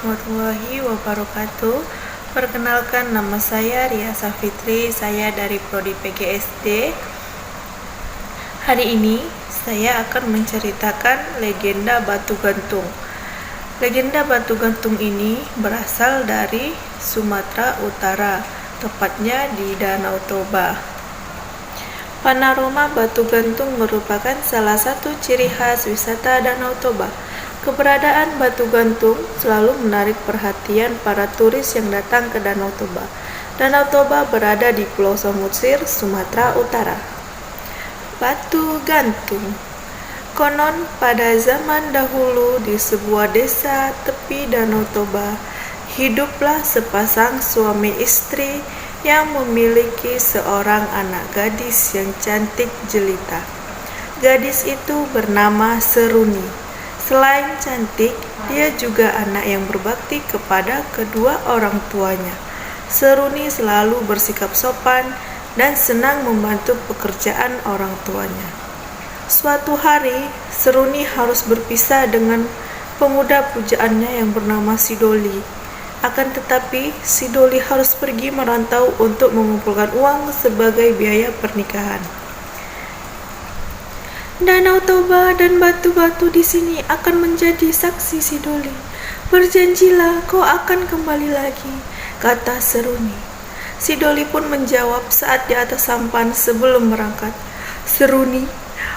warahmatullahi wabarakatuh. Perkenalkan, nama saya Ria Safitri, saya dari Prodi PGSD. Hari ini saya akan menceritakan legenda Batu Gantung. Legenda Batu Gantung ini berasal dari Sumatera Utara, tepatnya di Danau Toba. Panorama Batu Gantung merupakan salah satu ciri khas wisata Danau Toba. Keberadaan batu gantung selalu menarik perhatian para turis yang datang ke Danau Toba. Danau Toba berada di Pulau Samosir, Sumatera Utara. Batu gantung. Konon pada zaman dahulu di sebuah desa tepi Danau Toba, hiduplah sepasang suami istri yang memiliki seorang anak gadis yang cantik jelita. Gadis itu bernama Seruni. Selain cantik, dia juga anak yang berbakti kepada kedua orang tuanya. Seruni selalu bersikap sopan dan senang membantu pekerjaan orang tuanya. Suatu hari, Seruni harus berpisah dengan pemuda pujaannya yang bernama Sidoli. Akan tetapi, Sidoli harus pergi merantau untuk mengumpulkan uang sebagai biaya pernikahan. Danau Toba dan batu-batu di sini akan menjadi saksi Sidoli. Berjanjilah kau akan kembali lagi, kata Seruni. Sidoli pun menjawab saat di atas sampan sebelum berangkat. Seruni,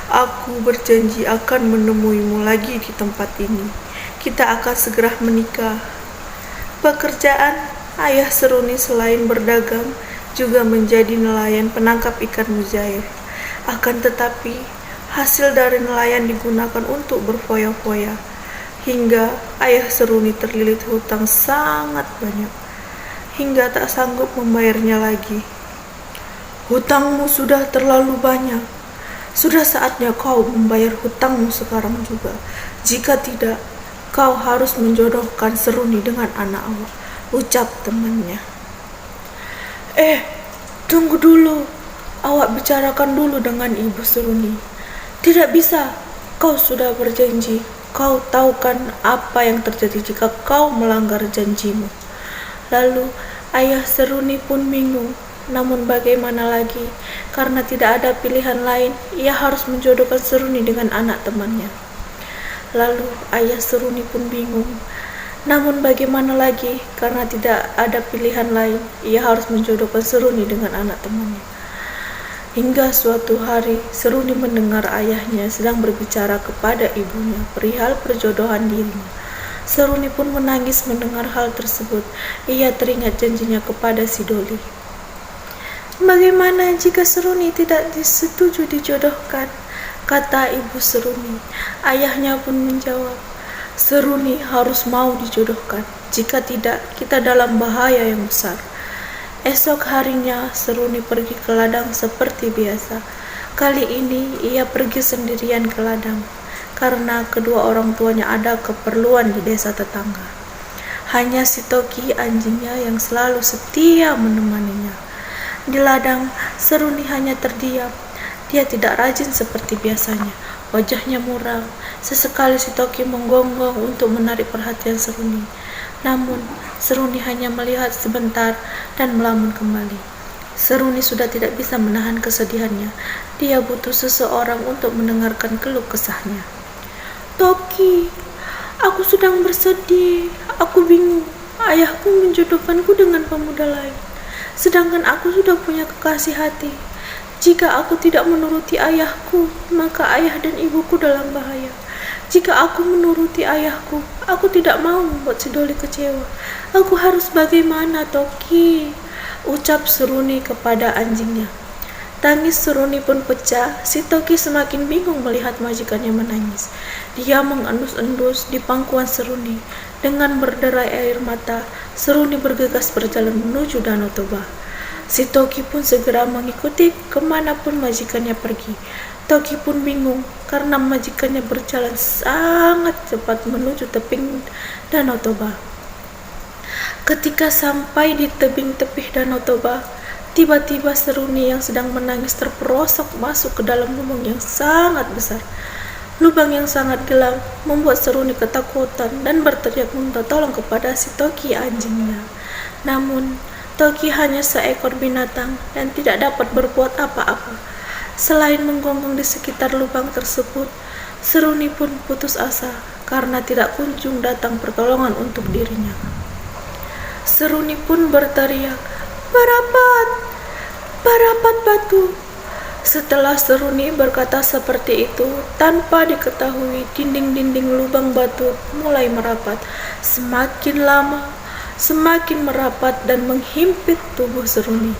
aku berjanji akan menemuimu lagi di tempat ini. Kita akan segera menikah. Pekerjaan ayah Seruni selain berdagang juga menjadi nelayan penangkap ikan mujair. Akan tetapi hasil dari nelayan digunakan untuk berfoya-foya, hingga ayah Seruni terlilit hutang sangat banyak, hingga tak sanggup membayarnya lagi. Hutangmu sudah terlalu banyak. Sudah saatnya kau membayar hutangmu sekarang juga. Jika tidak, kau harus menjodohkan Seruni dengan anak awak, ucap temannya. Tunggu dulu. Awak bicarakan dulu dengan ibu Seruni. Tidak bisa, kau sudah berjanji. Kau tahu kan apa yang terjadi jika kau melanggar janjimu. Lalu ayah Seruni pun bingung. Namun bagaimana lagi? Karena tidak ada pilihan lain, ia harus menjodohkan Seruni dengan anak temannya. Lalu ayah Seruni pun bingung. Namun bagaimana lagi? Karena tidak ada pilihan lain, ia harus menjodohkan Seruni dengan anak temannya. Hingga suatu hari, Seruni mendengar ayahnya sedang berbicara kepada ibunya perihal perjodohan dirinya. Seruni pun menangis mendengar hal tersebut. Ia teringat janjinya kepada Sidoli. Bagaimana jika Seruni tidak disetujui dijodohkan? Kata ibu Seruni. Ayahnya pun menjawab, Seruni harus mau dijodohkan. Jika tidak, kita dalam bahaya yang besar. Esok harinya, Seruni pergi ke ladang seperti biasa. Kali ini, ia pergi sendirian ke ladang, karena kedua orang tuanya ada keperluan di desa tetangga. Hanya si Toki, anjingnya, yang selalu setia menemaninya. Di ladang, Seruni hanya terdiam. Dia tidak rajin seperti biasanya. Wajahnya muram. Sesekali si Toki menggonggong untuk menarik perhatian Seruni. Namun, Seruni hanya melihat sebentar dan melamun kembali. Seruni sudah tidak bisa menahan kesedihannya. Dia butuh seseorang untuk mendengarkan keluh kesahnya. Toki, aku sedang bersedih. Aku bingung. Ayahku menjodohkanku dengan pemuda lain. Sedangkan aku sudah punya kekasih hati. Jika aku tidak menuruti ayahku, maka ayah dan ibuku dalam bahaya. Jika aku menuruti ayahku, aku tidak mau membuat Sidoli kecewa. Aku harus bagaimana, Toki? Ucap Seruni kepada anjingnya. Tangis Seruni pun pecah. Si Toki semakin bingung melihat majikannya menangis. Dia mengendus-endus di pangkuan Seruni. Dengan berderai air mata, Seruni bergegas berjalan menuju Danau Toba. Si Toki pun segera mengikuti kemanapun majikannya pergi. Toki pun bingung karena majikannya berjalan sangat cepat menuju tebing Danau Toba. Ketika sampai di tebing tepi Danau Toba, tiba-tiba Seruni yang sedang menangis terperosok masuk ke dalam lubang yang sangat besar. Lubang yang sangat gelap membuat Seruni ketakutan dan berteriak minta tolong kepada si Toki anjingnya. Namun, Toki hanya seekor binatang dan tidak dapat berbuat apa-apa. Selain menggonggong di sekitar lubang tersebut, Seruni pun putus asa karena tidak kunjung datang pertolongan untuk dirinya. Seruni pun berteriak, "Parapat! Parapat batu!" Setelah Seruni berkata seperti itu, tanpa diketahui dinding-dinding lubang batu mulai merapat. Semakin lama, semakin merapat dan menghimpit tubuh Seruni.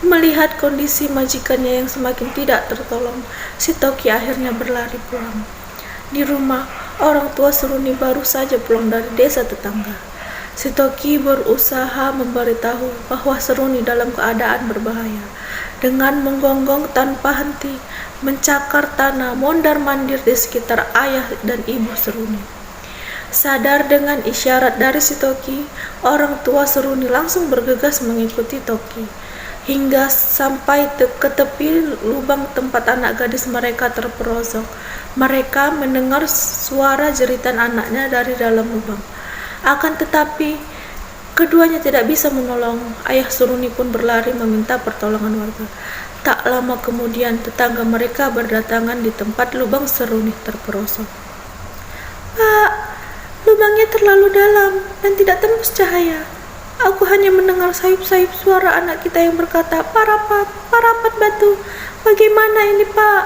Melihat kondisi majikannya yang semakin tidak tertolong, si Toki akhirnya berlari pulang. Di rumah, orang tua Seruni baru saja pulang dari desa tetangga. Si Toki berusaha memberitahu bahwa Seruni dalam keadaan berbahaya. Dengan menggonggong tanpa henti, mencakar tanah mondar-mandir di sekitar ayah dan ibu Seruni. Sadar dengan isyarat dari si Toki, orang tua Seruni langsung bergegas mengikuti Toki. Hingga sampai ke tepi lubang tempat anak gadis mereka terperosok. Mereka mendengar suara jeritan anaknya dari dalam lubang. Akan tetapi, keduanya tidak bisa menolong. Ayah Seruni pun berlari meminta pertolongan warga. Tak lama kemudian, tetangga mereka berdatangan di tempat lubang Seruni terperosok. "Pak, lubangnya terlalu dalam dan tidak tembus cahaya. Aku hanya mendengar sayup-sayup suara anak kita yang berkata, 'Parapat, parapat batu.' Bagaimana ini, Pak?"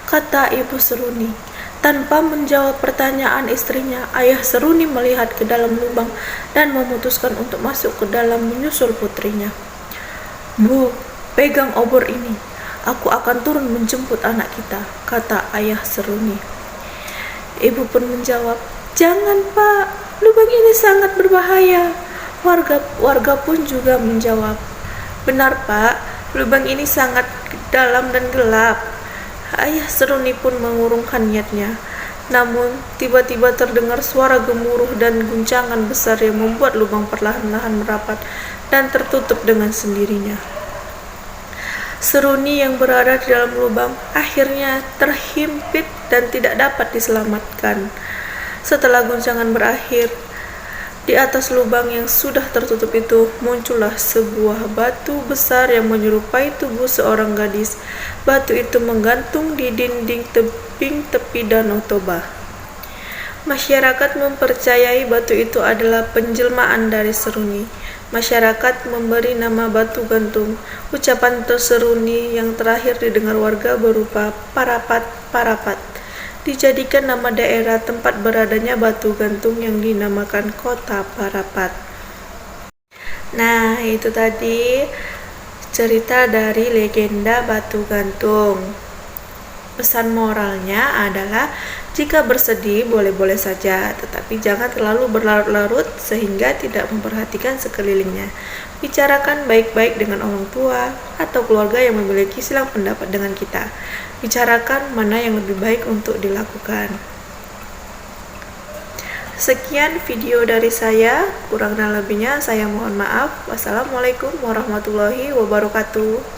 kata ibu Seruni. Tanpa menjawab pertanyaan istrinya, ayah Seruni melihat ke dalam lubang dan memutuskan untuk masuk ke dalam menyusul putrinya. "Bu, pegang obor ini. Aku akan turun menjemput anak kita," kata ayah Seruni. Ibu pun menjawab, "Jangan, Pak. Lubang ini sangat berbahaya." Warga pun juga menjawab, "Benar, Pak. Lubang ini sangat dalam dan gelap." Ayah Seruni pun mengurungkan niatnya. Namun, tiba-tiba terdengar suara gemuruh dan guncangan besar yang membuat lubang perlahan-lahan merapat dan tertutup dengan sendirinya. Seruni yang berada di dalam lubang akhirnya terhimpit dan tidak dapat diselamatkan. Setelah guncangan berakhir, di atas lubang yang sudah tertutup itu muncullah sebuah batu besar yang menyerupai tubuh seorang gadis. Batu itu menggantung di dinding tebing tepi Danau Toba. Masyarakat mempercayai batu itu adalah penjelmaan dari Seruni. Masyarakat memberi nama batu gantung. Ucapan Seruni yang terakhir didengar warga berupa "Parapat, parapat." Dijadikan nama daerah tempat beradanya batu gantung yang dinamakan Kota Parapat. Nah, itu tadi cerita dari legenda batu gantung. Pesan moralnya adalah jika bersedih boleh-boleh saja, tetapi jangan terlalu berlarut-larut sehingga tidak memperhatikan sekelilingnya. Bicarakan baik-baik dengan orang tua atau keluarga yang memiliki silang pendapat dengan kita. Bicarakan mana yang lebih baik untuk dilakukan. Sekian video dari saya, kurang dan lebihnya saya mohon maaf. Wassalamualaikum warahmatullahi wabarakatuh.